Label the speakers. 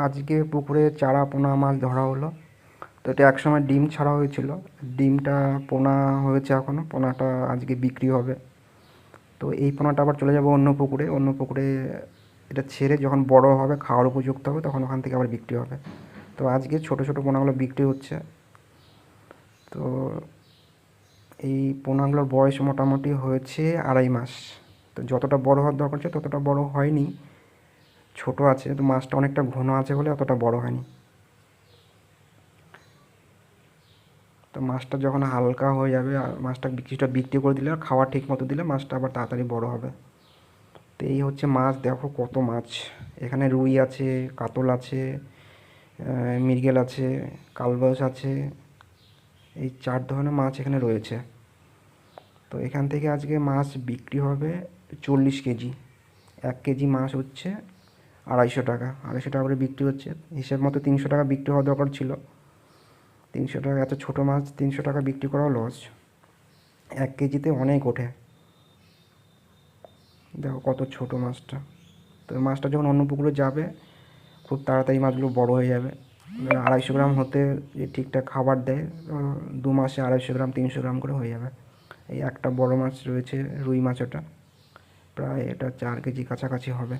Speaker 1: আজকে পুকুরে চারা পোনা মাছ ধরা হলো। তো এটা একসময় ডিম ছাড়া হয়েছিল, ডিমটা পোনা হয়েছে এখনও, পোনাটা আজকে বিক্রি হবে। তো এই পোনাটা আবার চলে যাবে অন্য পুকুরে, অন্য পুকুরে এটা ছেড়ে যখন বড় হবে খাওয়ার উপযুক্ত হবে তখন ওখান থেকে আবার বিক্রি হবে। তো আজকে ছোটো ছোটো পোনাগুলো বিক্রি হচ্ছে। তো এই পোনাগুলোর বয়স মোটামুটি হয়েছে 2.5 মাস। তো যতটা বড় হওয়ার দরকার ছিল ততটা বড় হয়নি, ছোট আছে, তো মাছটা অনেকটা ঘন আছে বলে অতটা বড় হয়নি। তো মাছটা যখন হালকা হয়ে যাবে আর মাছটা কিছুটা বিক্রি করে দিলে আর খাওয়া ঠিক মতো দিলে মাছটা আবার তাড়াতাড়ি বড় হবে। তো এই হচ্ছে মাছ, দেখো কত মাছ এখানে। রুই আছে, কাতল আছে, মৃগেল আছে, কালবাউস আছে, এই 4 ধরনের মাছ এখানে রয়েছে। তো এখান থেকে আজকে মাছ বিক্রি হবে 40 কেজি। 1 কেজি মাছ হচ্ছে 250 টাকা, 250 টাকা করে বিক্রি হচ্ছে। হিসেব মতো 300 টাকা বিক্রি হওয়া দরকার ছিল। 300 টাকা, এত ছোটো মাছ 300 টাকা বিক্রি করাও লস। 1 কেজিতে অনেক ওঠে। দেখো কত ছোটো মাছটা। তো মাছটা যখন অন্য পুকুরে যাবে খুব তাড়াতাড়ি মাছগুলো বড় হয়ে যাবে। 250 গ্রাম হতে যে ঠিকঠাক খাবার দেয়, 2 মাসে 250 গ্রাম 300 গ্রাম করে হয়ে যাবে। এই একটা বড় মাছ রয়েছে রুই মাছ, ওটা প্রায় এটা 4 কেজি কাছাকাছি হবে।